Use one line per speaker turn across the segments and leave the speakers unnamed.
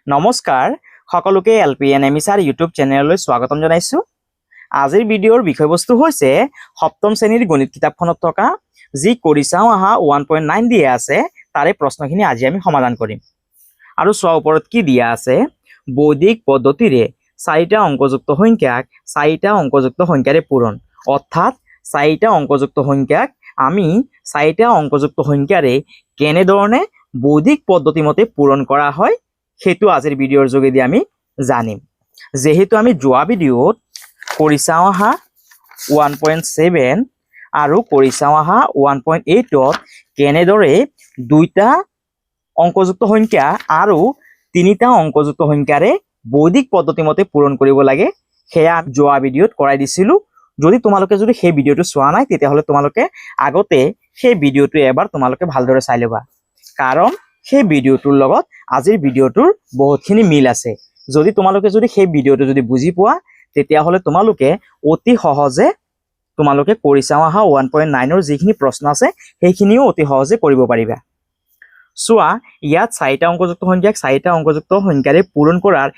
নমস্কাৰ সকলোকে এলপিএনএমই sir YouTube চেনেললৈ স্বাগতম জনাইছো। আজিৰ ভিডিঅ'ৰ বিষয়বস্তু হৈছে সপ্তম শ্ৰেণীৰ গণিত কিতাপখনত থকা যি কৰি চাওঁ আহা 1.9 দিয়া আছে তাৰে প্ৰশ্নখিনি আজি আমি সমাধান কৰিম। আৰু চোৱা ওপৰত কি দিয়া আছে, বৈদিক পদ্ধতিৰে 4টা অংকযুক্ত সংখ্যাক 4টা অংকযুক্ত সংখ্যাৰে পূৰণ, অৰ্থাৎ 4টা অংকযুক্ত সংখ্যাক আমি 4টা অংকযুক্ত সংখ্যাৰে কেনেধৰণে বৈদিক পদ্ধতি মতে পূৰণ কৰা হয় সেইটো আজিৰ ভিডিঅ'ৰ যোগেদি আমি জানিম। যেহেতু আমি যোৱা ভিডিঅ'ত কৰি চাওঁ আহা 1.7 আৰু কৰি চাওঁ আহা 1.8ত কেনেদৰে 2টা অংকযুক্ত সংখ্যা আৰু 3টা অংকযুক্ত সংখ্যাৰে বৈদিক পদ্ধতি মতে পূৰণ কৰিব লাগে সেয়া যোৱা ভিডিঅ'ত কৰাই দিছিলোঁ। যদি তোমালোকে সেই ভিডিঅ'টো চোৱা নাই তেতিয়াহ'লে তোমালোকে আগতে সেই ভিডিঅ'টো এবাৰ তোমালোকে ভালদৰে চাই ল'বা, কাৰণ সেই ভিডিঅ'টোৰ লগত আজিৰ ভিডিঅ'টোৰ বহুতখিনি মিল আছে। যদি তোমালোকে সেই ভিডিঅ'টো বুজি পোৱা তেতিয়াহ'লে তোমালোকে অতি সহজে তোমালোকে কৰি চাওঁ আহা 1.9ৰ যিখিনি প্ৰশ্ন আছে সেইখিনিও অতি সহজে কৰিব পাৰিবা। চোৱা, ইয়াত 4টা অংকযুক্ত সংখ্যাক 4টা অংকযুক্ত সংখ্যাৰে পূৰণ কৰাৰ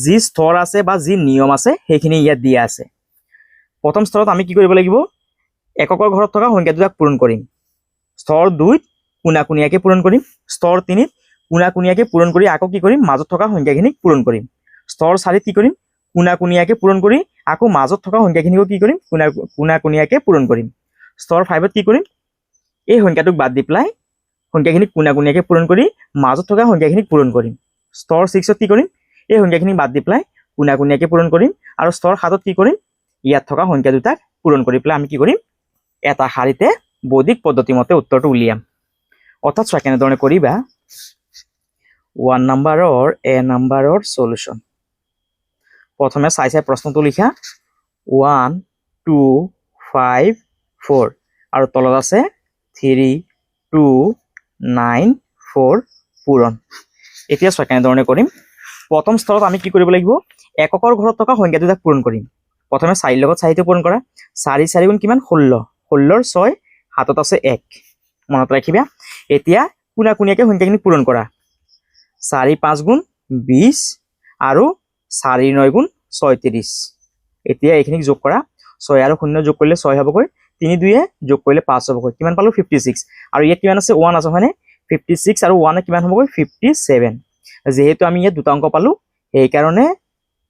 যি স্তৰ আছে বা যি নিয়ম আছে সেইখিনি ইয়াত দিয়া আছে। প্ৰথম স্তৰত আমি কি কৰিব লাগিব, এককৰ ঘৰত থকা সংখ্যা দুটাক পূৰণ কৰিম। স্তৰ 2ত কোণাকুণীয়াকৈ পূৰণ কৰিম। স্তৰ 3ত কোণাকুণীয়াকৈ পূৰণ কৰি আকৌ কি কৰিম, মাজত থকা সংখ্যাখিনিক পূৰণ কৰিম। স্তৰ 4ত কি কৰিম, কোণাকুণীয়াকৈ পূৰণ কৰি আকৌ মাজত থকা সংখ্যাখিনিকো কি কৰিম, কোণাকুণীয়াকৈ পূৰণ কৰিম। স্তৰ 5ত কি কৰিম, এই সংখ্যাটোক বাদ দি পেলাই সংখ্যাখিনিক কোণাকুণীয়াকৈ পূৰণ কৰি মাজত থকা সংখ্যাখিনিক পূৰণ কৰিম। স্তৰ 6ত কি কৰিম, এই সংখ্যাখিনিক বাদ দি পেলাই কোণাকুণীয়াকৈ পূৰণ কৰিম। আৰু স্তৰ 7ত কি কৰিম, ইয়াত থকা সংখ্যা দুটাক পূৰণ কৰি পেলাই আমি কি কৰিম, এটা শাৰীতে বৈদিক পদ্ধতি মতে উত্তৰটো উলিয়াম। অৰ্থাৎ চোৱা কেনেধৰণে কৰিবা। 1 নম্বৰৰ এ নম্বৰৰ সলিউশন। প্ৰথমে চাই প্ৰশ্নটো লিখা 1 2 5 4 আৰু তলত আছে 3 2 9 4 পূৰণ। এতিয়া চোৱা কেনেধৰণে কৰিম। প্ৰথম স্তৰত আমি কি কৰিব লাগিব, এককৰ ঘৰত থকা সংখ্যা দুটাক পূৰণ কৰিম। প্ৰথমে 4ৰ লগত 4টো পূৰণ কৰা। 4 4 গুণ কিমান, 16। 16ৰ 6 হাতত আছে 1, মনত ৰাখিবা। এতিয়া কোণাকুণীয়াকৈ সংখ্যাখিনি পূৰণ কৰা। 4 5 গুণ 20 আৰু 4 9 গুণ 36। এতিয়া এইখিনিক যোগ কৰা। 6 আৰু 0 যোগ কৰিলে 6 হ'বগৈ, 3 2 যোগ কৰিলে 5 হ'বগৈ। কিমান পালোঁ, 56। আৰু ইয়াত কিমান আছে, 1 আছে হয়নে। 56 আৰু 1 কিমান হ'বগৈ, 57। যেহেতু আমি ইয়াত দুটা অংক পালোঁ সেইকাৰণে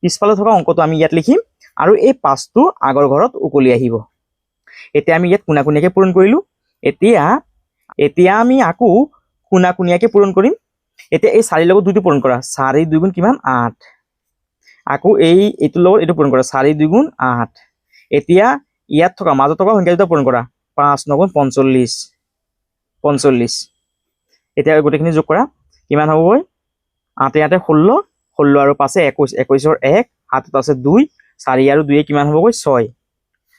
পিছফালে থকা অংকটো আমি ইয়াত লিখিম আৰু এই 5টো আগৰ ঘৰত উকলি আহিব। এতিয়া আমি ইয়াত কোণাকুণীয়াকৈ পূৰণ কৰিলোঁ। এতিয়া আমি আকৌ কোণাকুণীয়াকৈ পূৰণ কৰিম। এতিয়া এই 4ৰ লগত 2টো পূৰণ কৰা। 4 2 গুণ কিমান, 8। আকৌ এইটোৰ লগত এইটো পূৰণ কৰা। 4 2 গুণ 8। এতিয়া ইয়াত থকা মাজত থকা সংখ্যা দুটা পূৰণ কৰা। 5 9 গুণ 45। এতিয়া গোটেইখিনি যোগ কৰা। কিমান হ'বগৈ, 8 8 16, 16 আৰু 5 21, 21ৰ 1 হাতত আছে 2, 4 আৰু 2 কিমান হ'বগৈ,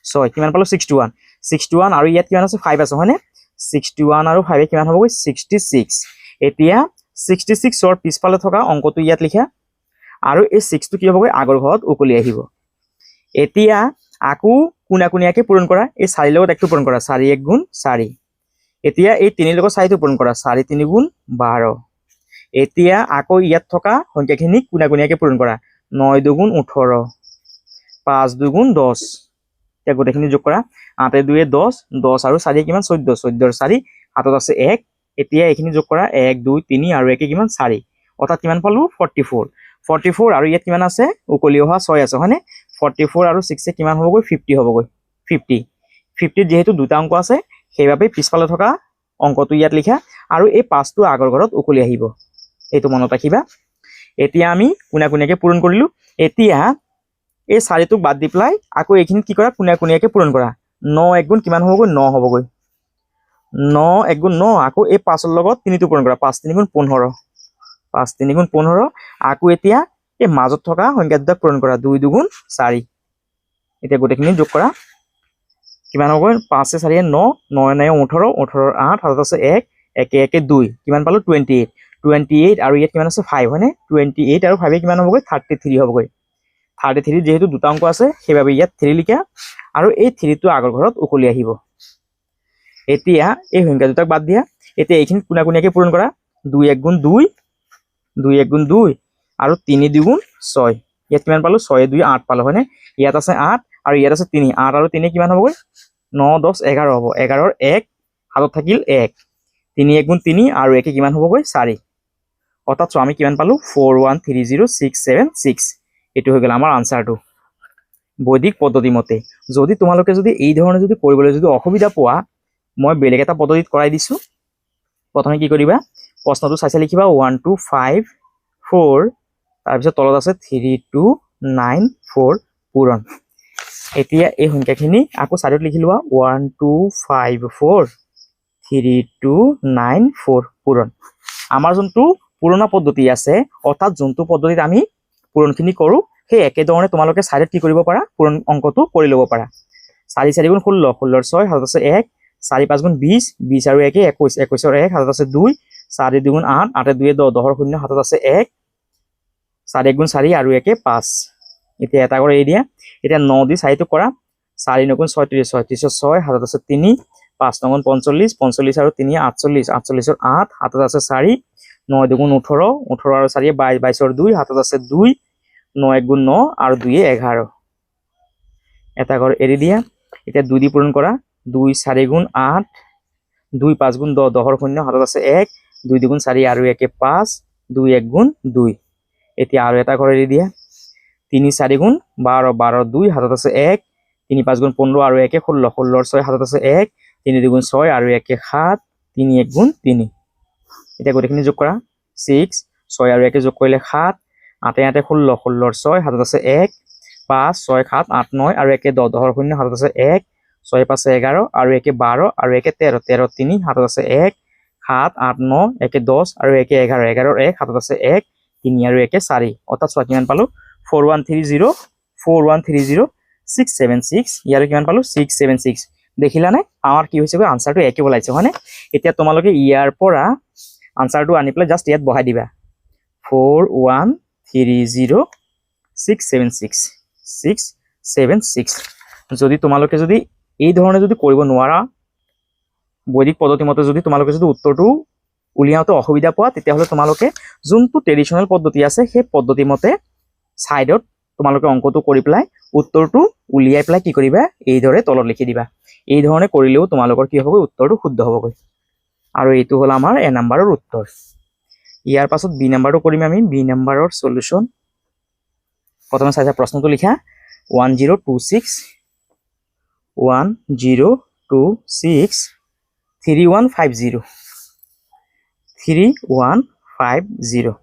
6। কিমান পালোঁ, 61 আৰু ইয়াত কিমান আছে, 5 আছে হয়নে। 61 আৰু 5 কিমান হ'বগৈ, 66। এতিয়া 66ৰ পিছফালে থকা অংকটো ইয়াত লিখা আৰু এই 6টো কি হ'বগৈ, আগৰ ঘৰত উকলি আহিব। এতিয়া আকৌ কোণাকুণীয়াকৈ পূৰণ কৰা। এই 4ৰ লগত 1টো পূৰণ কৰা। 4 1 গুণ 4। এতিয়া এই 3ৰ লগত 4টো পূৰণ কৰা। 4 3 গুণ 12। এতিয়া আকৌ ইয়াত থকা সংখ্যাখিনিক কোণাকুণীয়াকৈ পূৰণ কৰা। 9 2 গুণ 18, 5 2 গুণ 10। এতিয়া গোটেইখিনি যোগ কৰা। 8 2 10, 10 আৰু 4 কিমান, 14। 14ৰ 4 হাতত আছে 1। এতিয়া এইখিনি যোগ কৰা। 1 2 3 আৰু 1 কিমান, 4। অৰ্থাৎ কিমান পালোঁ, 44 আৰু ইয়াত কিমান আছে, উকলি অহা 6 আছে হয়নে। 44 আৰু 6 কিমান হ'বগৈ, 50 হ'বগৈ। 50ত যিহেতু দুটা অংক আছে সেইবাবে পিছফালে থকা অংকটো ইয়াত লিখা আৰু এই 5টো আগৰ ঘৰত উকলি আহিব, এইটো মনত ৰাখিবা। এতিয়া আমি কোণাকুণীয়াকৈ পূৰণ কৰিলোঁ। এতিয়া এই 4টোক বাদ দি পেলাই আকৌ এইখিনি কি কৰা, কোণাকুণীয়াকৈ পূৰণ কৰা। 9 1 গুণ কিমান হ'বগৈ, 9 হ'বগৈ। 9 1 গুণ 9। আকৌ এই 5ৰ লগত 3টো পূৰণ কৰা। 5 3 গুণ 15, 5 3 গুণ 15। আকৌ এতিয়া এই মাজত থকা সংখ্যা দুটাক পূৰণ কৰা। 2 2 গুণ 4। এতিয়া গোটেইখিনি যোগ কৰা। কিমান হ'বগৈ, 5 4 9, 9 9 18, 18ৰ 8 হাতত আছে 1, 1 1 2 কিমান পালোঁ, 28 আৰু ইয়াত কিমান আছে, 5 হয়নে। 28 আৰু 5 কিমান হ'বগৈ, 33 হ'বগৈ। 33 যিহেতু দুটা অংক আছে সেইবাবে ইয়াত 3 লিখা আৰু এই 3টো আগৰ ঘৰত উকলি আহিব। এতিয়া এই সংখ্যা দুটাক বাদ দিয়া। এতিয়া এইখিনি কোণাকুণীয়াকৈ পূৰণ কৰা। 2 1 গুণ 2, 2 1 গুণ 2 আৰু 3 2 6 ইয়াত কিমান পালো 6 2 8 পালো হয়নে ইয়াত আছে 8 আৰু ইয়াত আছে 3 8 আৰু 3 কিমান হ'ব 9 10 11 হ'ব 11 ৰ 1 হাতত থাকিল 1 3 1 গুণ 3 আৰু 1 কিমান হ'ব 4 অৰ্থাৎ আমি কিমান পালো 4130676 এটো হৈ গল আমাৰ আনসাৰটো বৈদিক পদ্ধতি মতে যদি তোমালোকে যদি এই ধৰণে যদি কৰিবলৈ যদি অসুবিধা পোৱা মই বেলেগ এটা পদ্ধতিত কৰাই দিছো প্ৰথমে কি কৰিবা প্ৰশ্নটো চাইছে লিখিবা 1 2 5 4 তাৰ পিছত তলত আছে 3 2 9 4 পূৰণ এতিয়া এই সংখ্যাখিনি আকৌ চাৰিত লিখি লোৱা 1 2 5 4 3 2 9 4 পূৰণ আমাৰ যোনটো পুৰণা পদ্ধতি আছে অৰ্থাৎ যোনটো পদ্ধতিত আমি পূৰণখিনি কৰো সেই একে ধৰণে তোমালোকে চাৰিত কি কৰিব পাৰা পূৰণ অংকটো কৰি ল'ব পাৰা 4 4 গুণ 16 16 ৰ 6 হাতত আছে 1 4 5 গুণ 20 20 আৰু 1 21 21 ৰ 1 হাতত আছে 2 4 2 গুণ 8 8 2 10 10 ৰ 0 হাতত আছে 1 4 1 গুণ 4 আৰু 1 5 এতিয়া এটা কৰি দিয়া এতিয়া 9 দি 4 টো কৰা 4 9 গুণ 36 36 ৰ 6 হাতত আছে 3 5 9 গুণ 45 45 আৰু 3 48 48 ৰ 8 হাতত আছে 4 9 2 গুণ 18 18 আৰু 4 22 22 ৰ 2 হাতত আছে 2 9 1 গুণ 9 আৰু 2 11 এটা ঘৰ এৰি দিয়া এতিয়া 2 দি পূৰণ কৰা 2 4 গুণ 8 2 5 গুণ 10 10 ৰ 0 হাতত আছে 1 2 2 গুণ 4 আৰু 1 5 2 1 গুণ 2 এতিয়া আৰু এটা ঘৰ এৰি দিয়া 3 4 গুণ 12 12 2 হাতত আছে 1 3 5 গুণ 15 আৰু 1 16 16 ৰ 6 হাতত আছে 1 3 2 গুণ 6 আৰু 1 7 3 1 গুণ 3 এতিয়া গোটেইখিনি যোগ কৰা 6 6 আৰু 1 যোগ কৰিলে 7 8 8 16 16 ৰ 6 হাতত আছে 1 5 6 7 8 9 আৰু 1 10 10 ৰ 0 হাতত আছে 1 6 5 11 আৰু 1 12 আৰু 1 13 13 3 হাতত আছে 1 7 8 9 1 10 আৰু 1 11 11 ৰ 1 হাতত আছে 1 3 আৰু 1 4 অৰ্থাৎ চোৱা কিমান পালো 4130 4130 676 ইয়াৰ কিমান পালো 676 দেখিলা নে আমাৰ কি হৈছে আনসাৰটো একে ওলাইছে হয়নে এতিয়া তোমালোকে ইয়াৰ পৰা আনসাৰটো আনি পেলাই জাস্ট ইয়াত বহাই দিবা 4130 676 676 যদি তোমালোকে যদি এই ধৰণে যদি কৰিব নোৱাৰা বৈদিক পদ্ধতি মতে যদি তোমালোকে যদি উত্তৰটো উলিয়াওতে অসুবিধা পোৱা তেতিয়াহলে তোমালোকে যোনটো ট্ৰেডিশনাল পদ্ধতি আছে সেই পদ্ধতি মতে সাইডত তোমালোকে অংকটো কৰি পেলাই উত্তৰটো উলিয়াই পেলাই কি কৰিবা এই ধৰণে তলত লিখি দিবা এই ধৰণে কৰিলেও তোমালোকৰ কি হ'ব উত্তৰটো শুদ্ধ হ'বগৈ আৰু এইটো হ'ল আমাৰ এ নম্বৰৰ উত্তৰ ইয়াৰ পাছত বি নম্বৰটো কৰিম আমি বি নম্বৰৰ সলিউশন প্ৰথমে চাইছা প্ৰশ্নটো লিখা 1026 3150 3150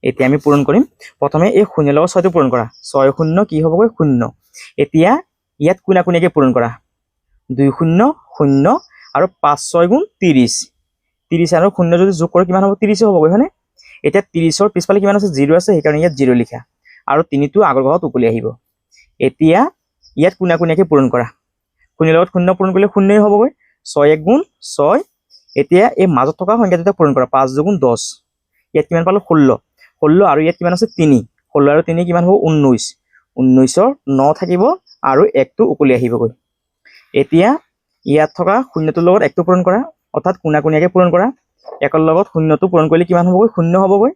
এতিয়া আমি পূৰণ কৰিম প্ৰথমে এই শূন্যৰ লগত 6 টো পূৰণ কৰা 6 শূন্য কি হ'বগৈ 0 এতিয়া ইয়াত কোনা কোনিয়াকে পূৰণ কৰা 2 0 0 আৰু 5 6 গুণ 30 30 আৰু 0 যদি যোগ কৰে কিমান হ'ব 30 হ'বগৈ হয়নে এতিয়া 30 ৰ পিছফালে কিমান আছে 0 আছে সেইকাৰণে ইয়াত 0 লিখা আৰু 3 টো আগৰ ঘৰত উকলি আহিব এতিয়া ইয়াত কোনা কোনিয়াকে পূৰণ কৰা 0 লগত 0 পূৰণ কৰিলে 0 হ'বগৈ 6 1 গুণ 6 এতিয়া এই মাজত থকা সংখ্যা দুটা পূৰণ কৰা 5 2 গুণ 10 ইয়াত কিমান পালো 16 16 আৰু ইয়াত কিমান আছে 3 16 আৰু 3 কিমান হ'ব 19 19 ৰ 9 থাকিব আৰু 1 টো উকলি আহিবগৈ এতিয়া ইয়াত থকা শূন্যটোৰ লগত 1 টো পূৰণ কৰা অৰ্থাৎ কোনা কোনিয়াকে পূৰণ কৰা 1 ৰ লগত 0 টো পূৰণ কৰিলে কিমান হ'বগৈ 0 হ'বগৈ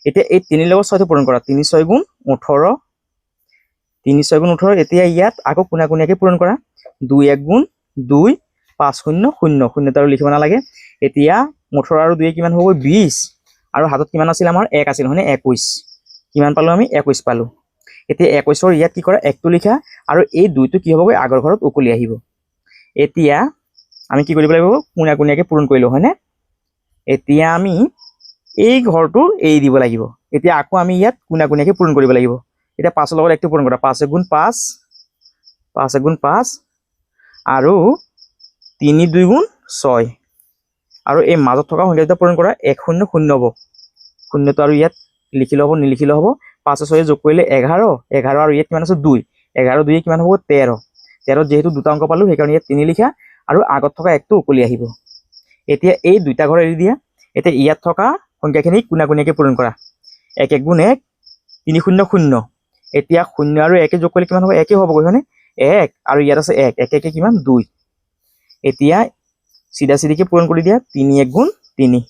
এতিয়া এই 3 ৰ লগত 6 টো পূৰণ কৰা 3 6 গুণ 18 3 6 গুণ 18 এতিয়া ইয়াত আকৌ কোনা কোনিয়াকে পূৰণ কৰা 2 1 গুণ 2 5 0 0 0 আৰু লিখিব নালাগে এতিয়া 18 আৰু 2 কিমান হ'ব 20 আৰু হাতত কিমান আছিল আমাৰ 1 আছিল হয়নে 21 কিমান পালো আমি 21 পালো এতিয়া 21 ৰ ইয়াত কি কৰা 1 টো লিখা আৰু এই 2 টো কি হ'বগৈ আগৰ ঘৰত উকলি আহিব এতিয়া আমি কি কৰিব লাগিব কোনা কোনিয়াকে পূৰণ কৰিলো হয়নে এতিয়া আমি এই ঘৰটো এৰি দিব লাগিব এতিয়া আকৌ আমি ইয়াত কোনা কোনিয়াকে পূৰণ কৰিব লাগিব এতিয়া 5 ৰ লগত 1 টো পূৰণ কৰা 5 1 গুণ 5 5 1 গুণ 5 আৰু 3 2 গুণ 6 আৰু এই মাজত থকা সংখ্যা দুটা পূৰণ কৰা 1 0 0 হ'ব 0 টো আৰু ইয়াত লিখিলে হ'ব নিলিখিলে হ'ব 5 6 যোগ কৰিলে 11 11 আৰু ইয়াত কিমান আছে 2 11 2 কিমান হ'ব 13 13 যেহেতু দুটা অংক পালো সেইকাৰণে ইয়াত 3 লিখা আৰু আগত থকা 1 টো উকলি আহিব এতিয়া এই দুইটা ঘৰ এৰি দিয়া এতিয়া ইয়াত থকা সংখ্যাখিনি কোনা কোনিয়াকে পূৰণ কৰা 1 1 গুণ 1 3 0 0 এতিয়া 0 আৰু 1 যোগ কৰিলে কিমান হ'ব 1 হ'বগৈ হয়নে 1 আৰু ইয়াত আছে 1 1 1 কিমান 2 এতিয়া সিধা সিধিকে পূৰণ কৰি দিয়া 3 1 গুণ 3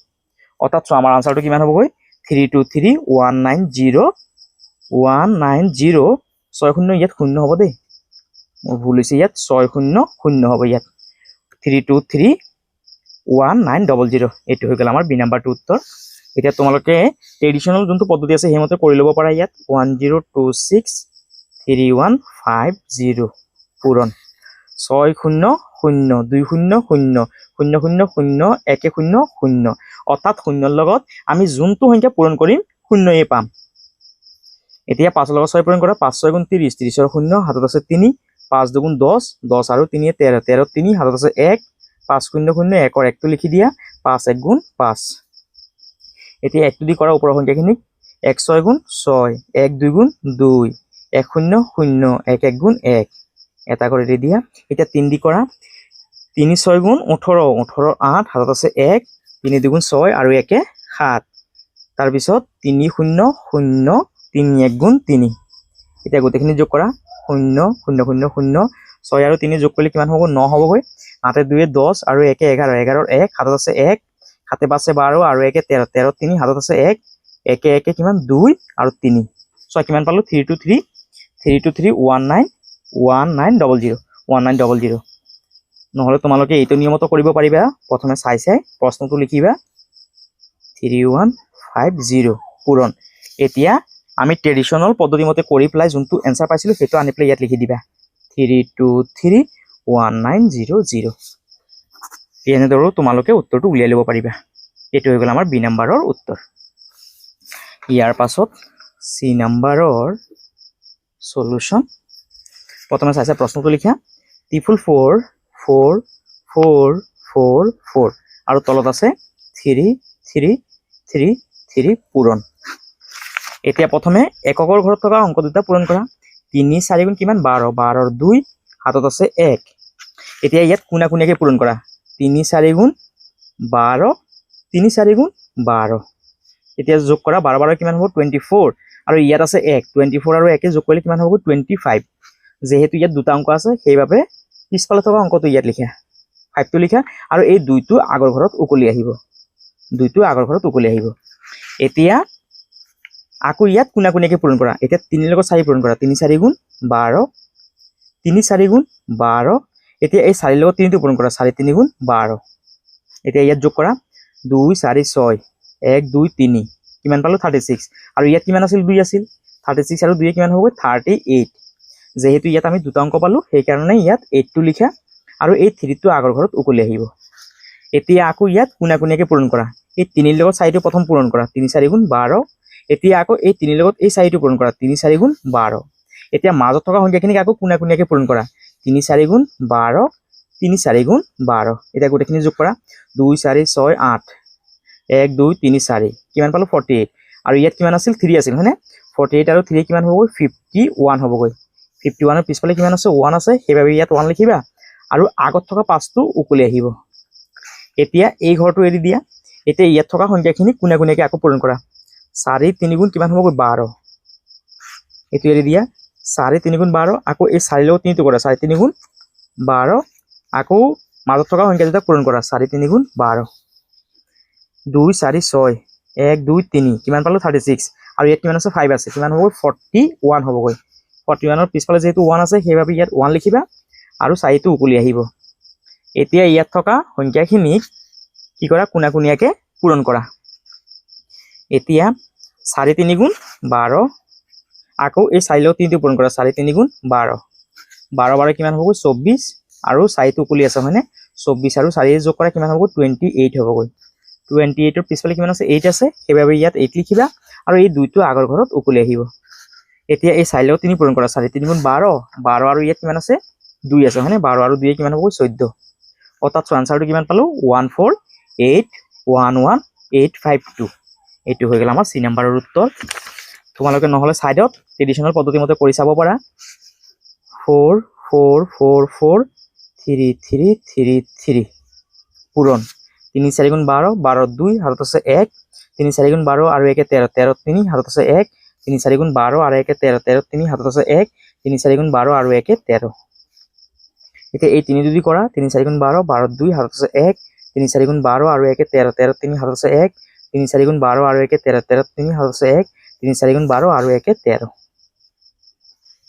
অৰ্থাৎ আমাৰ আনসাৰটো কিমান হ'বগৈ 323 190 60 ইয়াত 0 হ'ব দেই মোৰ ভুল হৈছে ইয়াত 600 হ'ব ইয়াত 3231900 এইটো হৈ গ'ল আমাৰ বি নাম্বাৰটো উত্তৰ এতিয়া তোমালোকে ট্ৰেডিশনাল যোনটো পদ্ধতি আছে হেমতে কৰি ল'ব পাৰা ইয়াত 10263150 পূৰণ 6002000001000 অৰ্থাৎ 0 লগত আমি যোনটো সংখ্যা পূৰণ কৰিম 0 পাম এতিয়া 5 লগত 6 পূৰণ কৰা 5 6 গুণ 30 30 ৰ 0 হাতত আছে 3 5 2 গুণ 10 10 আৰু 3 13 13 3 হাতত আছে 1 5 0 0 1 ৰ 1 টো লিখি দিয়া 5 1 গুণ 5 এতিয়া 1 টো দি কৰা ওপৰৰ সংখ্যাখিনি 1 6 গুণ 6 1 2 গুণ 2 1 0 0 1 1 গুণ 1 এটা কৰি দিয়া এতিয়া 3 দি কৰা 3 6 গুণ 18 18 8 হাতত আছে 1 3 2 গুণ 6 আৰু 1 7 তাৰ পিছত 3 0 0 3 1 গুণ 3 এতিয়া গোটেইখিনি যোগ কৰা 0 0 0 0 6 আৰু 3 যোগ কৰিলে কিমান হ'ব 9 হ'বগৈ 8 2 10 আৰু 1 11 11 ৰ 1 হাতত আছে 1 7 5 12 আৰু 1 13 13 3 হাতত আছে 1 1 1 কিমান 2 আৰু 3 6 কিমান পালো 3231900 নহলে তোমালোকে এইটো নিয়মতো কৰিব পাৰিবা প্ৰথমে চাই প্ৰশ্নটো লিখিবা 3150 পূৰণ এতিয়া আমি ট্ৰেডিশনাল পদ্ধতি মতে কৰি প্লাই যোনটো এনসাৰ পাইছিলো সেটো আনি প্লাই ইয়াত লিখি দিবা 323190 এনেদৰে তোমালোকে উত্তৰটো উলিয়াই ল'ব পাৰিবা এটো হৈ গ'ল আমাৰ বি নাম্বাৰৰ উত্তৰ ইয়াৰ পাছত সি নাম্বাৰৰ সলিউশন প্ৰথমে চাইছা প্ৰশ্নটো লিখা 4 4 4 4 4 আৰু তলত আছে 3 3 3 3 পূৰণ এতিয়া প্ৰথমে এককৰ ঘৰত থকা অংক দুটা পূৰণ কৰা 3 4 গুণ কিমান 12 12 ৰ 2 হাতত আছে 1 এতিয়া ইয়াত কোনা কোনিয়াকে পূৰণ কৰা 3 4 গুণ 12 3 4 গুণ 12 এতিয়া যোগ কৰা 12 12 কিমান হ'ব 24 আৰু ইয়াত আছে 1 24 আৰু 1 যোগ কৰিলে কিমান হ'ব 25 যেহেতু ইয়াত দুটা অংক আছে সেইবাবে পিছফালে থকা অংকটো ইয়াত লিখা 5 টো লিখা আৰু এই 2 টো আগৰ ঘৰত উকলি আহিব 2 টো আগৰ ঘৰত উকলি আহিব এতিয়া আকৌ ইয়াত কোনা কোনিয়াকে পূৰণ কৰা এতিয়া 3 লগত 4 পূৰণ কৰা 3 4 গুণ 12 3 4 গুণ 12 এতিয়া এই 4 লগত 3 টো পূৰণ কৰা 4 3 গুণ 12 এতিয়া ইয়াত যোগ কৰা 2 4 6 1 2 3 কিমান পালো 36 আৰু ইয়াত কিমান আছিল 2 আছিল 36 আৰু 2 কিমান হ'ব 38 যেহেতু ইয়াত আমি দুটা অংক পালো সেই কাৰণে ইয়াত 8 টো লিখা আৰু এই 3 টো আগৰ ঘৰত উকলি আহিব এতিয়া আকৌ ইয়াত কোনা কোনিয়াকে পূৰণ কৰা এই 3 লগত 4 টো প্ৰথম পূৰণ কৰা 3 4 গুণ 12 এতিয়া আকৌ এই 3 লগত এই 4 টো পূৰণ কৰা 3 4 গুণ 12 এতিয়া মাজত থকা সংখ্যাখিনিক আকৌ কোনা কোনিয়াকে পূৰণ কৰা 3 4 গুণ 12 3 4 গুণ 12 এতিয়া গোটেইখিনি যোগ কৰা 2 4 6 8 1 2 3 4 কিমান পালো 48 আৰু ইয়াত কিমান আছিল 3 আছিল হয়নে 48 আৰু 3 কিমান হ'ব 51 হ'বগৈ 51 ৰ পিছফালে কিমান আছে 1 আছে সেইবাবে ইয়াত 1 লিখিবা আৰু আগত থকা 5 টো উকলি আহিব এতিয়া এই ঘৰটো এৰি দিয়া এতিয়া ইয়াত থকা সংখ্যাখিনি কোনা কোনিয়াকে আকৌ পূৰণ কৰা 4 3 গুণ কিমান হ'বগৈ 12 এটো এৰি দিয়া 4 3 গুণ 12 আকৌ এই 4 লগত 3 টো কৰা 4 3 গুণ 12 আকৌ মাজত থকা সংখ্যা দুটা পূৰণ কৰা 4 3 গুণ 12 2 4 6 1 2 3 কিমান পালো 36 আৰু ইয়াত কিমান আছে 5 আছে কিমান হ'ব 41 হ'বগৈ 41 ৰ পিছফালে যেহেতু 1 আছে সেইবাবে ইয়াত 1 লিখিবা আৰু 4 টো উকলি আহিব এতিয়া ইয়াত থকা সংখ্যাখিনিক কি কৰা কোনা কোনিয়াকে পূৰণ কৰা এতিয়া 4 3 গুণ 12 আকৌ এই 4 লগত 3 টো পূৰণ কৰা 4 3 গুণ 12 12 12 কিমান হ'ব 24 আৰু 4 টো উকলি আছে হয়নে 24 আৰু 4 যোগ কৰা কিমান হ'ব 28 হ'বগৈ 28 ৰ পিছফালে কিমান আছে 8 আছে সেইবাবে ইয়াত 8 লিখিবা আৰু এই 2 টো আগৰ ঘৰত উকলি আহিব এতিয়া এই 4 লগত 3 পূৰণ কৰা 4 3 গুণ 12 12 আৰু ইয়াত কিমান আছে 2 আছে হয়নে 12 আৰু 2 কিমান হ'ব 14 অৰ্থাৎ আনসাৰটো কিমান পালো 1481182 এইটো হৈ গ'ল আমাৰ সি নাম্বাৰৰ উত্তৰ তোমালোকে নহলে সাইডত ট্ৰেডিশনাল পদ্ধতি মতে কৰি চাব পাৰা 4 4 4 4 3 3 3 3 পূৰণ 3 4 গুণ 12 12 2 হাতত আছে 1 3 4 গুণ 12 আৰু 1 13 13 3 হাতত আছে 1 3 4 গুণ 12 আৰু 1 13 13 3 হাতত আছে 1 3 4 গুণ 12 আৰু 1 13 এতিয়া এই 3 যদি কৰা 3 4 গুণ 12 12 2 হাতত আছে 1 3 4 গুণ 12 আৰু 1 13 13 3 হাতত আছে 1 3 4 গুণ 12 আৰু 1 13 13 3 হচ্ছে 1 3 4 গুণ 12 আৰু 1 13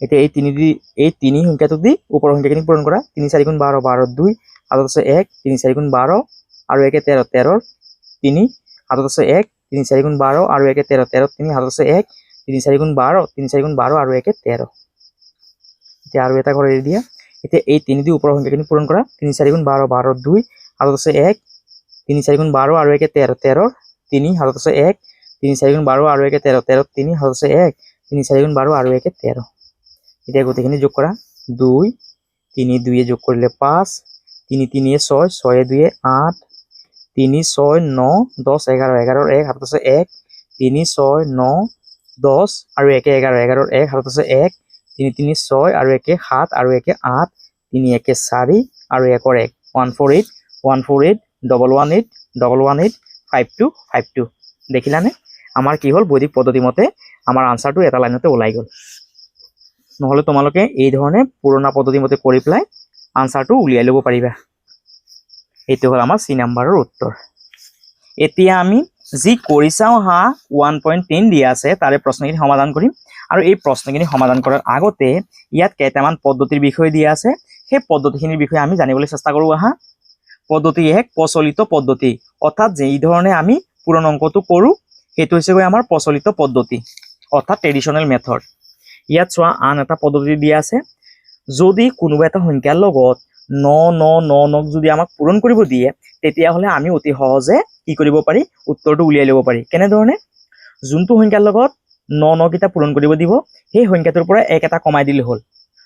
এতিয়া এই 3 সংখ্যাটো দি ওপৰৰ সংখ্যাখিনি পূৰণ কৰা 3 4 গুণ 12 12 2 হাতত আছে 1 3 4 গুণ 12 আৰু 1 13 13 3 হাতত আছে 1 3 4 গুণ 12 আৰু 1 13 13 3 হাতত আছে 1 3 4 গুণ 12 3 4 গুণ 12 আৰু 1 13 এতিয়া আৰু এটা কৰি দিয়া এতিয়া এই 3 দি ওপৰৰ সংখ্যাখিনি পূৰণ কৰা 3 4 গুণ 12 12 2 হাতত আছে 1 3 4 গুণ 12 আৰু 1 13 13 3 হাতত আছে 1 3 4 গুণ 12 আৰু 1 13 13 3 হাতত আছে 1 3 4 গুণ 12 আৰু 1 13 এতিয়া গোটেইখিনি যোগ কৰা 2 3 2 এ যোগ কৰিলে 5 3 3 এ 6 6 এ 2 এ 8 3 6 9 10 11 11 1 হাতত আছে 1 3 6 9 10 আৰু 1 11 11 1 হাতত আছে 1 3 3 6 আৰু 1 7 আৰু 1 8 3 1 4 আৰু 1 1 148 148 118 118 52 52 দেখিলানে আমাৰ কি হল বৈদিক পদ্ধতি মতে আমাৰ আনসাৰটো এটা লাইনতে ওলাই গল নহলে তোমালোকে এই ধৰণে পুৰণা পদ্ধতি মতে কৰি পেলাই আনসাৰটো উলিয়াই লব পাৰিবা এইটো হল আমাৰ সি নাম্বাৰৰ উত্তৰ এতিয়া আমি যি কৰি চাও হা 1.10 দিয়া আছে তাৰে প্ৰশ্নখিনি সমাধান কৰিম আৰু এই প্ৰশ্নখিনি সমাধান কৰাৰ আগতে ইয়াত কেইটামান পদ্ধতিৰ বিষয় দিয়া আছে সেই পদ্ধতিখিনিৰ বিষয়ে আমি জানিবলৈ চেষ্টা কৰো আহা পদ্ধতি এক প্ৰচলিত পদ্ধতি অৰ্থাৎ যেই ধৰণে আমি পূৰণ অংকটো কৰো সেইটো হৈছে আমাৰ প্ৰচলিত পদ্ধতি অৰ্থাৎ ট্ৰেডিশনাল মেথড ইয়াত চোৱা আন এটা পদ্ধতি দিয়া আছে যদি কোনোবা এটা সংখ্যাৰ লগত 9 যদি আমাক পূৰণ কৰিব দিয়ে তেতিয়া হলে আমি অতি সহজে কি কৰিব পাৰি উত্তৰটো উলিয়াই লব পাৰি কেনে ধৰণে যোনটো সংখ্যাৰ লগত 9 কিটা পূৰণ কৰিব দিব সেই সংখ্যাটোৰ পৰা এক এটা কমাই দিলে হল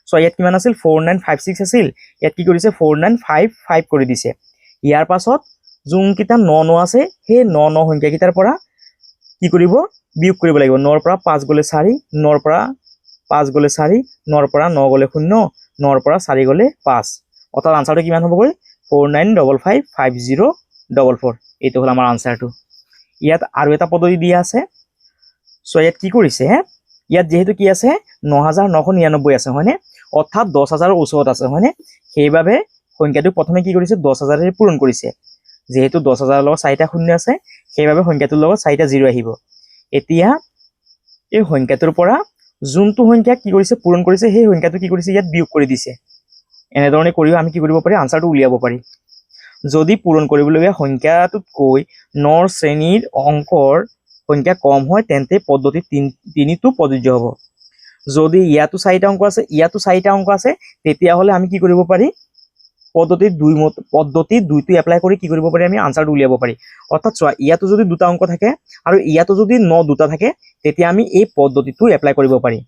সো ইয়াত কিমান আছিল 4956 আছিল ইয়াত কি কৰিছে 4955 কৰি দিছে ইয়াৰ পাছত যোন কিটা 9 আছে সেই 9 সংখ্যা কিটাৰ পৰা কি কৰিব বিয়োগ কৰিব লাগিব 9 ৰ পৰা 5 গলে 4 9 ৰ পৰা 5 গলে 4 9 ৰ পৰা 9 গলে 0 9 ৰ পৰা 4 গলে 5 অৰ্থাৎ আনসাৰটো কিমান হ'বগৈ 49555044 এইটো হল আমাৰ আনসাৰটো ইয়াত আৰু এটা পদ্ধতি দিয়া আছে সো ইয়াত কি কৰিছে ইয়াত যেহেতু কি আছে 9999 আছে হয়নে অৰ্থাৎ 10000 ৰ ওচৰত আছে হয়নে সেইবাবে সংখ্যাটো প্ৰথমে কি কৰিছে 10000 ৰে পূৰণ কৰিছে যেহেতু 10000 ৰ লগত 4টা শূন্য আছে সেইবাবে সংখ্যাটোৰ লগত 4টা 0 আহিব এতিয়া এই সংখ্যাটোৰ পৰা যোনটো সংখ্যা কি কৰিছে পূৰণ কৰিছে সেই সংখ্যাটো কি কৰিছে ইয়াত বিয়োগ কৰি দিছে এনে ধৰণে কৰিও আমি কি কৰিব পাৰি আনসাৰটো উলিয়াব পাৰি যদি পূৰণ কৰিবলগীয়া সংখ্যাটোতকৈ 9 শ্ৰেণীৰ অংকৰ সংখ্যা কম হয় তেন্তে পদ্ধতি 3টো প্ৰযোজ্য হ'ব যদি ইয়াতো 4টা অংক আছে ইয়াতো 4টা অংক আছে তেতিয়া হলে আমি কি কৰিব পাৰি পদ্ধতি দুইটো এপ্লাই কৰি কি কৰিব পাৰি আমি আনসাৰটো উলিয়াব পাৰি অৰ্থাৎ চোৱা ইয়াতো যদি দুটা অংক থাকে আৰু ইয়াতো যদি 9 দুটা থাকে তেতিয়া আমি এই পদ্ধতিটো এপ্লাই কৰিব পাৰি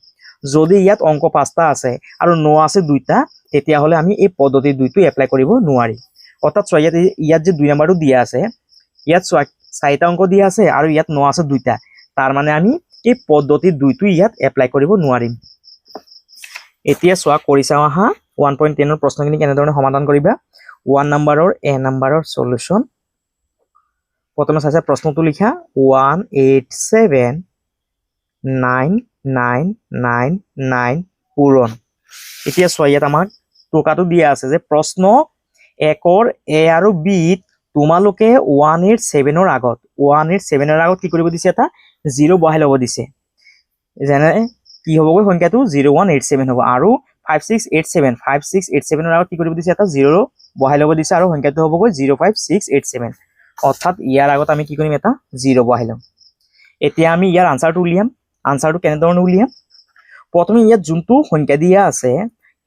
যদি ইয়াত অংক 5টা আছে আৰু 9 আছে দুইটা তেতিয়া হলে আমি এই পদ্ধতি দুইটো এপ্লাই কৰিব নোৱাৰি অৰ্থাৎ চোৱা ইয়াত যে 2 নম্বৰটো দিয়া আছে ইয়াত চোৱা 4টা অংক দিয়া আছে আৰু ইয়াত 9 আছে দুইটা তাৰ মানে আমি এই পদ্ধতি দুইটো ইয়াত এপ্লাই কৰিব নোৱাৰিম এতিয়া চোৱা কৰি চাও আহা 1.10 ৰ প্ৰশ্নখিনি কেনে ধৰণে সমাধান কৰিবা 1 নম্বৰৰ এ নম্বৰৰ সলিউশন প্ৰথমে চাইছা প্ৰশ্নটো লিখা 1879999 পূৰণ এতিয়া চোৱা ইয়াত আমাক টোকাটো দিয়া আছে যে প্ৰশ্ন একৰ এ আৰু বি তোমালোকে 187 ৰ আগত 187 ৰ আগত কি কৰিব দিছে এটা 0 বহাই লব দিছে যেনে কি হ'বগৈ সংখ্যাটো 0187 হ'ব আৰু 5687 ৰ আগত কি কৰিব দিছে এটা 0 বহাই লব দিছে আৰু সংখ্যাটো হ'বগৈ 05687 অৰ্থাৎ ইয়াৰ আগত আমি কি কৰিম এটা 0 বহাই লম এতিয়া আমি ইয়াৰ আনসাৰটো উলিয়াম আনসাৰটো কেনে ধৰণে উলিয়াম প্ৰথমে ইয়াত যোনটো সংখ্যা দিয়া আছে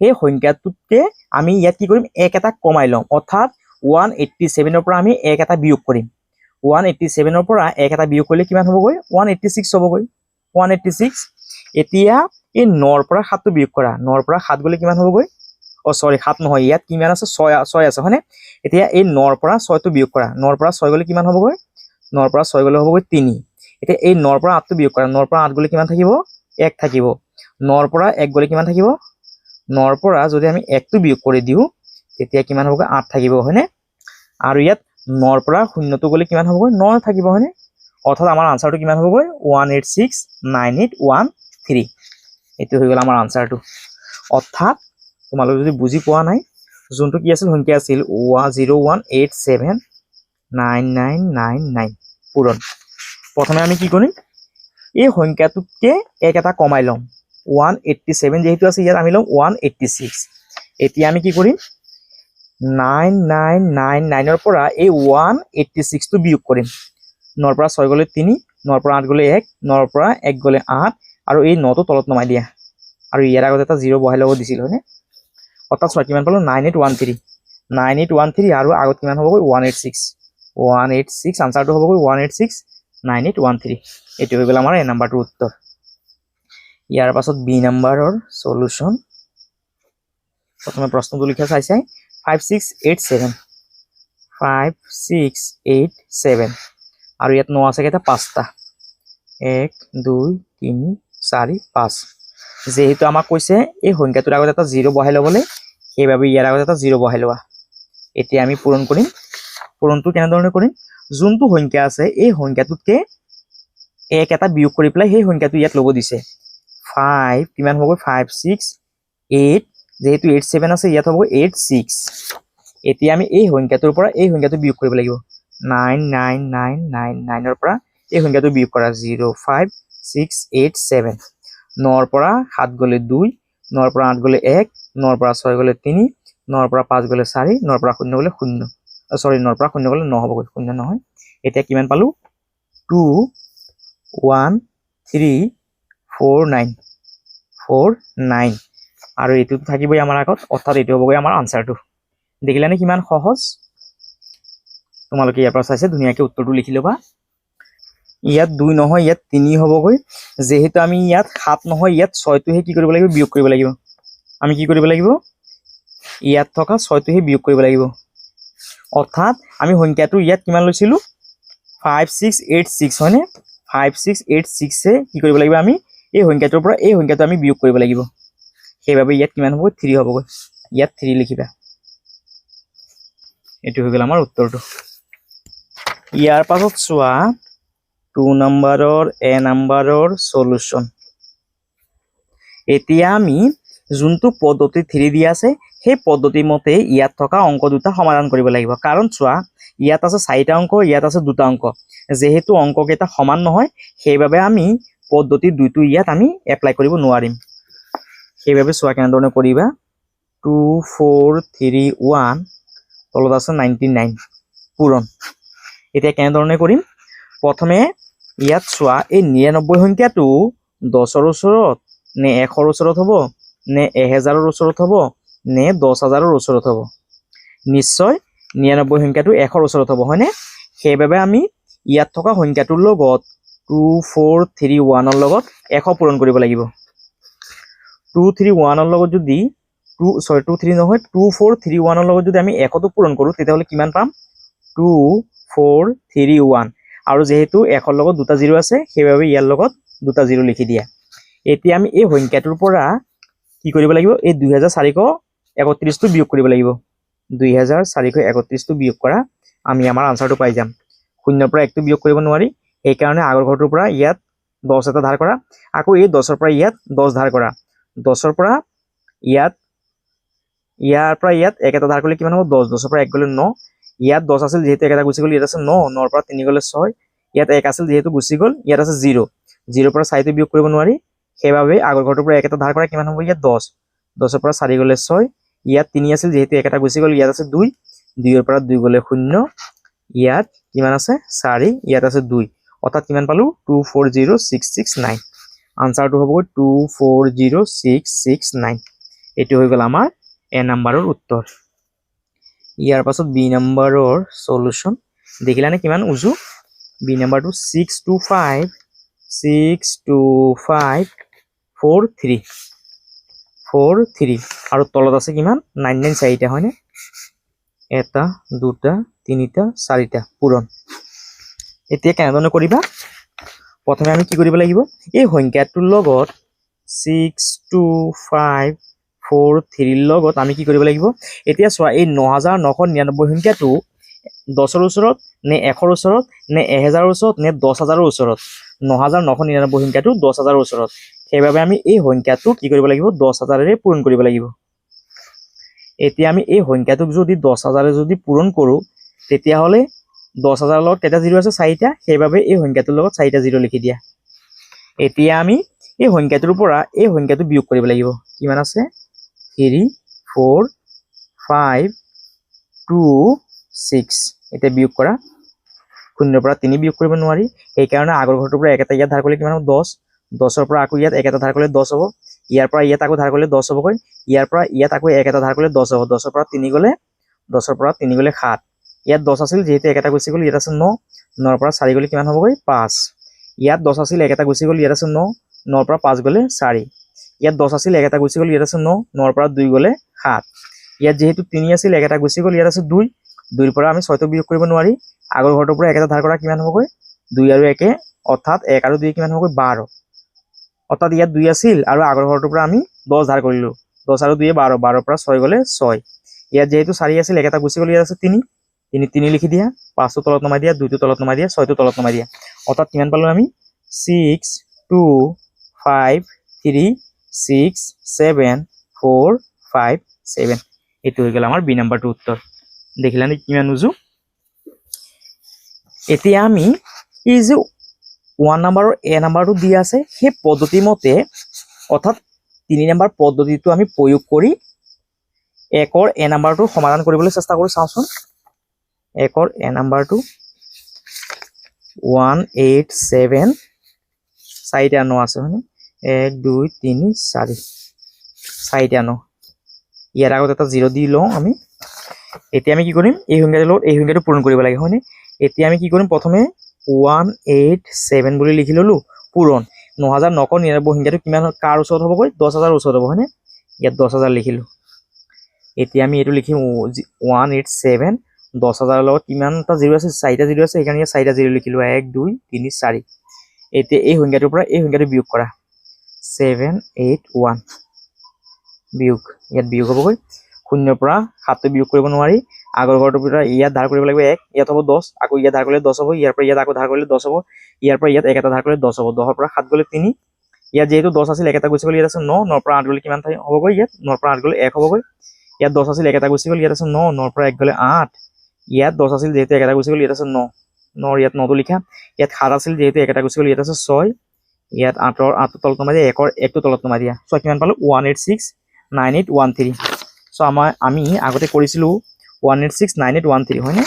সেই সংখ্যাটোতকে আমি ইয়াত কি কৰিম এক এটা কমাই লম অৰ্থাৎ 187 ৰ পৰা আমি এক এটা বিয়োগ কৰিম 187 ৰ পৰা এক এটা বিয়োগ কৰিলে কিমান হ'বগৈ 186 হ'বগৈ 186 এতিয়া এই 9 ৰ পৰা 7 টো বিয়োগ কৰা 9 ৰ পৰা 7 গলে কিমান হ'বগৈ সৰি 7 নহয় ইয়াত কিমান আছে 6 আছে হয়নে এতিয়া এই 9 ৰ পৰা 6 টো বিয়োগ কৰা 9 ৰ পৰা 6 গলে কিমান হ'বগৈ 9 ৰ পৰা 6 গলে হ'বগৈ 3 এতিয়া এই 9 ৰ পৰা 8 টো বিয়োগ কৰা 9 ৰ পৰা 8 গলে কিমান থাকিব 1 থাকিব 9 ৰ পৰা 1 গলে কিমান থাকিব 9 ৰ পৰা যদি আমি 1 টো বিয়োগ কৰি দিও তেতিয়া কিমান হ'বগৈ 8 থাকিব হয়নে আৰু ইয়াত 9 ৰ পৰা 0 টো গলে কিমান হ'বগৈ 9 থাকিব হয়নে অৰ্থাৎ আমাৰ আনসাৰটো কিমান হ'বগৈ 1869813 এটো হৈ গল আমাৰ আনসাৰটো অৰ্থাৎ তোমালোকে যদি বুজি পোৱা নাই যোনটো কি আছিল সংখ্যা আছিল 0187999 পূৰণ প্ৰথমে আমি কি কৰিম, এই সংখ্যাটোতকে এক এটা কমাই ল'ম। 187 যেহেতু আছে ইয়াত আমি ল'ম 186। এতিয়া আমি কি কৰিম, 9999 পৰা এই 186টো বিয়োগ কৰিম। 9 পৰা 6 গ'লে 3, 9 পৰা 8 গ'লে 1, 9 পৰা 1 গ'লে 8, আৰু এই 9টো তলত নমাই দিয়া, আৰু ইয়াৰ আগত এটা 0 বহাই ল'ব দিছিল হয়নে। অৰ্থাৎ চোৱা কিমান পালো, 9813 আৰু আগত কিমান হ'বগৈ 186 আনচাৰটো হ'বগৈ 1869813। এইটো হৈ গ'ল আমাৰ এ নাম্বাৰটোৰ উত্তৰ। ইয়াৰ পাছত বি নাম্বাৰৰ সলিউশন। প্ৰথমে প্ৰশ্নটো লিখা চাই 5687 আৰু ইয়াত 9 আছে কেইটা, 5টা। 1 2 3 4 5। যেহেতু আমাক কৈছে এই সংখ্যাটোৰ আগত এটা 0 বহাই ল'বলৈ, সেইবাবে ইয়াৰ আগত এটা 0 বহাই লোৱা। এতিয়া আমি পূৰণ কৰিম। পূৰণটো কেনেধৰণে কৰিম, যোনটো সংখ্যা আছে এই সংখ্যাটোতকে এক এটা বিয়োগ কৰি পেলাই সেই সংখ্যাটো ইয়াত ল'ব দিছে। 5 কিমান হ'বগৈ, 568, যেহেতু 87 আছে ইয়াত হ'বগৈ 86। এতিয়া আমি এই সংখ্যাটোৰ পৰা এই সংখ্যাটো বিয়োগ কৰিব লাগিব। 99999ৰ পৰা এই সংখ্যাটো বিয়োগ কৰা, 05687। 9ৰ পৰা 7 গ'লে 2, 9ৰ পৰা 8 গ'লে 1, 9ৰ পৰা 6 গ'লে 3, 9ৰ পৰা 5 গ'লে 4, 9ৰ পৰা 0 গ'লে 0, 9ৰ পৰা 0 গ'লে 9 হ'বগৈ, 0 নহয়। এতিয়া কিমান পালো, 21349 আৰু এইটো থাকিবই আমাৰ আগত, অৰ্থাৎ এইটো হ'বগৈ আমাৰ আনচাৰটো। দেখিলানে কিমান সহজ। তোমালোকে ইয়াৰ পৰা চাইছে ধুনীয়াকৈ উত্তৰটো লিখি ল'বা। ইয়াত 2 নহয় ইয়াত 3 হ'বগৈ, যেহেতু আমি ইয়াত 7 নহয় ইয়াত 6টোহে কি কৰিব লাগিব, বিয়োগ কৰিব লাগিব। আমি কি কৰিব লাগিব, ইয়াত থকা 6টোহে বিয়োগ কৰিব লাগিব। অৰ্থাৎ আমি সংখ্যাটো ইয়াত কিমান লৈছিলোঁ, 5686 হয়নে। 5686 কি কৰিব লাগিব, আমি এই সংখ্যাটোৰ পৰা এই সংখ্যাটো আমি বিয়োগ কৰিব লাগিব। সেইবাবে ইয়াত কিমান হ'বগৈ, 3 হ'বগৈ। ইয়াত 3 লিখিবা। এইটো হৈ গ'ল আমাৰ উত্তৰটো। ইয়াৰ পাছত চোৱা 2 নম্বৰৰ এ নাম্বাৰৰ সলিউশন। এতিয়া আমি যোনটো পদ্ধতি 3 দিয়া আছে সেই পদ্ধতি মতে ইয়াত থকা অংক দুটা সমাধান কৰিব লাগিব। কাৰণ চোৱা ইয়াত আছে 4টা অংক, ইয়াত আছে 2টা অংক। যেহেতু অংককেইটা সমান নহয় সেইবাবে আমি পদ্ধতি 2টো ইয়াত আমি এপ্লাই কৰিব নোৱাৰিম। সেইবাবে চোৱা কেনেধৰণে কৰিবা, 2431 তলত আছে 99 পূৰণ। এতিয়া কেনেধৰণে কৰিম, প্ৰথমে ইয়াত চোৱা এই 99 সংখ্যাটো 10ৰ ওচৰত নে 100ৰ ওচৰত হ'ব, নে 1000ৰ ওচৰত হ'ব, নে 10,000ৰ ওচৰত হ'ব। নিশ্চয় 99 সংখ্যাটো 100ৰ ওচৰত হ'ব হয়নে। সেইবাবে আমি ইয়াত থকা সংখ্যাটোৰ লগত 2431ৰ লগত 100 পূৰণ কৰিব লাগিব। 231ৰ লগত যদি 2431ৰ লগত যদি আমি 100টো পূৰণ কৰোঁ তেতিয়াহ'লে কিমান পাম, 2431। আৰু যেহেতু 100ৰ লগত 2টা 0 আছে সেইবাবে ইয়াৰ লগত 2টা 0 লিখি দিয়া। এতিয়া আমি এই সংখ্যাটোৰ পৰা কি কৰিব লাগিব, এই 2431টো বিয়োগ কৰিব লাগিব। 2431টো বিয়োগ কৰা, আমি আমাৰ আনচাৰটো পাই যাম। 0ৰ পৰা 1টো বিয়োগ কৰিব নোৱাৰি, সেইকাৰণে আগৰ ঘৰটোৰ পৰা ইয়াত 10 এটা ধাৰ কৰা, আকৌ এই 10ৰ পৰা ইয়াত 10 ধাৰ কৰা। 10ৰ পৰা ইয়াত 1 এটা ধাৰ কৰিলে কিমান হ'ব, 10, 10ৰ পৰা 1 গ'লে 9, ইয়াত 10 আছিল যেহেতু 1 এটা গুচি গ'ল, ইয়াত আছে 9, 9ৰ পৰা 3 গ'লে 6, ইয়াত 1 আছিল যেহেতু গুচি গ'ল, ইয়াত আছে 0, 0ৰ পৰা 4টো বিয়োগ কৰিব নোৱাৰি, সেইবাবে আগৰ ঘৰটোৰ পৰা 1 এটা ধাৰ কৰা, কিমান হ'ব ইয়াত 10, 10ৰ পৰা 4 গ'লে 6, ইয়াত 3 আছিল যেহেতু 1 এটা গুচি গ'ল, ইয়াত আছে 2, 2ৰ পৰা 2 গ'লে 0, ইয়াত কিমান আছে 4, ইয়াত আছে 2, অৰ্থাৎ কিমান পালো 240669। আনচাৰটো হ'বগৈ 240669। এইটো হৈ গ'ল আমাৰ এ নাম্বাৰৰ উত্তৰ। ইয়াৰ পাছত বি নাম্বাৰৰ সলিউশন। দেখিলানে কিমান উজু, বি নাম্বাৰটো 62543 আৰু তলত আছে কিমান 99 4টা হয়নে, 1 2 3 4টা পূৰণ। এতিয়া কেনেধৰণে কৰিবা, প্ৰথমে আমি কি কৰিব লাগিব, এই সংখ্যাটোৰ লগত 62543ৰ লগত আমি কি কৰিব লাগিব, এতিয়া চোৱা এই 9999 সংখ্যাটো 10ৰ ওচৰত নে 100ৰ ওচৰত নে 1000ৰ ওচৰত নে 10,000ৰ ওচৰত। 9999 সংখ্যাটো 10,000ৰ ওচৰত, সেইবাবে আমি এই সংখ্যাটো কি কৰিব লাগিব, 10,000ৰে পূৰণ কৰিব লাগিব। এতিয়া আমি এই সংখ্যাটোক যদি 10,000ৰে যদি পূৰণ কৰোঁ তেতিয়াহ'লে 10,000 লগত কেইটা জিৰ' আছে 4টা, সেইবাবে এই সংখ্যাটোৰ লগত 4টা জিৰ' লিখি দিয়া। এতিয়া আমি এই সংখ্যাটোৰ পৰা এই সংখ্যাটো বিয়োগ কৰিব লাগিব। কিমান আছে 3 4 5 2 6। এতিয়া বিয়োগ কৰা, 0 পৰা 3 বিয়োগ কৰিব নোৱাৰি, সেইকাৰণে আগৰ ঘৰটোৰ পৰা 1 এটা ইয়াত ধাৰ কৰিলে কিমান হ'ব 10, 10ৰ পৰা আকৌ ইয়াত 1 এটা ধাৰ কৰিলে 10 হ'ব, ইয়াৰ পৰা ইয়াত আকৌ ধাৰ কৰিলে 10 হ'বগৈ, ইয়াৰ পৰা ইয়াত আকৌ 1 এটা ধাৰ কৰিলে 10 হ'ব, 10ৰ পৰা 3 গ'লে 7, ইয়াত 10 আছিল যিহেতু 1 এটা গুচি গ'ল, ইয়াত আছে 9, 9ৰ পৰা 4 গ'লে কিমান হ'বগৈ 5, ইয়াত 10 আছিল 1 এটা গুচি গ'ল, ইয়াত আছে 9, 9ৰ পৰা 5 গ'লে 4, ইয়াত 10 আছিল 1 এটা গুচি গ'ল, ইয়াত আছে 9, 9ৰ পৰা 2 গ'লে 7, ইয়াত যেহেতু 3 আছিল 1 এটা গুচি গ'ল, ইয়াত আছে 2, 2ৰ পৰা আমি 6টো বিয়োগ কৰিব নোৱাৰি, আগৰ ঘৰটোৰ পৰা 1 এটা ধাৰ কৰা কিমান হ'বগৈ 2 আৰু 1 অৰ্থাৎ 1 আৰু 2 কিমান হ'বগৈ 12, অৰ্থাৎ ইয়াত 2 আছিল আৰু আগৰ ঘৰটোৰ পৰা আমি 10 ধাৰ কৰিলো, 10 আৰু 2 12, 12ৰ পৰা 6 গ'লে 6, ইয়াত যেহেতু 4 আছিল 1 এটা গুচি গ'ল, ইয়াত আছে 3, 3 লিখি দিয়া, 5টো তলত নমাই দিয়া, 2টো তলত নমাই দিয়া, 6টো তলত নমাই দিয়া, অৰ্থাৎ কিমান পালো আমি 6 2 5 3 6 7 4 5 7। এইটো হৈ গ'ল আমাৰ বি নাম্বাৰটো উত্তৰ। দেখিলা নে কিমান উজু। এতিয়া আমি এই যে 1 নাম্বাৰৰ এ নাম্বাৰটো দিয়া আছে সেই পদ্ধতি মতে অৰ্থাৎ 3 নম্বৰ পদ্ধতিটো আমি প্ৰয়োগ কৰি 1ৰ এ নাম্বাৰটো সমাধান কৰিবলৈ চেষ্টা কৰি চাওঁচোন। 1ৰ এ নাম্বাৰটো 187, 4টা 9 আছে হয়নে, 1 2 3 4, 4টা 9, ইয়াৰ আগত এটা 0 দি লওঁ আমি। এতিয়া আমি কি কৰিম এই সংখ্যাটোৰ লগত এই সংখ্যাটো পূৰণ কৰিব লাগে হয়নে। এতিয়া আমি কি কৰিম প্ৰথমে 187 বুলি লিখি ললো পূৰণ 9999 সংখ্যাটো কিমান কাৰ ওচৰত হ'বগৈ 10,000 ওচৰত হ'ব হয়নে, ইয়াত 10,000 লিখিলো। এতিয়া আমি এইটো লিখিম 187, 10,000 লগত কিমানটা 0 আছে 4টা 0 আছে, সেইকাৰণে ইয়াত 4টা 0 লিখিলো 1 2 3 4। এতিয়া এই সংখ্যাটোৰ পৰা এই সংখ্যাটো বিয়োগ কৰা 781 বিয়োগ, ইয়াত বিয়োগ হ'বগৈ 0ৰ পৰা 7টো বিয়োগ কৰিব নোৱাৰি, আগৰ ঘৰটোৰ পৰা ইয়াত ধাৰ কৰিব লাগিব 1, ইয়াত হ'ব 10, আকৌ ইয়াত ধাৰ কৰিলে 10 হ'ব, ইয়াৰ পৰা ইয়াত আকৌ ধাৰ কৰিলে 10 হ'ব, ইয়াৰ পৰা ইয়াত 1 এটা ধাৰ কৰিলে 10 হ'ব, 10ৰ পৰা 7 গ'লে 3, ইয়াত যেহেতু 10 আছিল 1 এটা গুচি গ'ল, ইয়াত আছে 9, 9ৰ পৰা 8 গ'লে কিমান হ'বগৈ ইয়াত 9ৰ পৰা 8 গ'লে 1 হ'বগৈ, ইয়াত 10 আছিল 1 এটা গুচি গ'ল, ইয়াত আছে 9, 9ৰ পৰা 1 গ'লে 8, ইয়াত 10 আছিল যেহেতু 1 এটা গুচি গ'ল, ইয়াত আছে 9, 9ৰ ইয়াত 9টো লিখা, ইয়াত 7 আছিল যেহেতু 1 এটা গুচি গ'ল, ইয়াত আছে 6, ইয়াত 8ৰ 8টো তলত নমাই দিয়া, 1ৰ 1টো তলত নমাই দিয়া, চ' কিমান পালো 1869813। চ' আমি আগতে কৰিছিলো 1869813 হয়নে,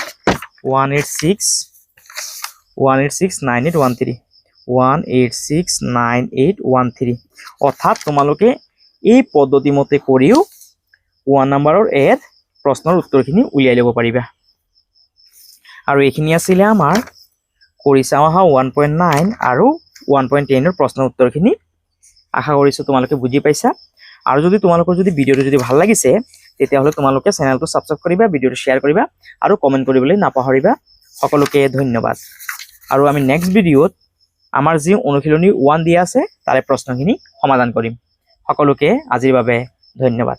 1869813, 1869813, অৰ্থাৎ তোমালোকে এই পদ্ধতি মতে কৰিও 1 নম্বৰৰ এৰ প্ৰশ্নৰ উত্তৰখিনি উলিয়াই ল'ব পাৰিবা। আৰু এইখিনি আছিলে আমাৰ কৰি চাওঁ অহা 1.9 আৰু 1.10ৰ প্ৰশ্নৰ উত্তৰখিনি। আশা কৰিছোঁ তোমালোকে বুজি পাইছা। আৰু যদি তোমালোকৰ ভিডিঅ'টো যদি ভাল লাগিছে তেতিয়াহ'লে তোমালোকে চেনেলটো ছাবস্ক্ৰাইব কৰিবা, ভিডিঅ'টো শ্বেয়াৰ কৰিবা আৰু কমেণ্ট কৰিবলৈ নাপাহৰিবা। সকলোকে ধন্যবাদ। আৰু আমি নেক্সট ভিডিঅ'ত আমাৰ যি অনুশীলনী 1 দিয়া আছে তাৰে প্ৰশ্নখিনি সমাধান কৰিম। সকলোকে আজিৰ বাবে ধন্যবাদ।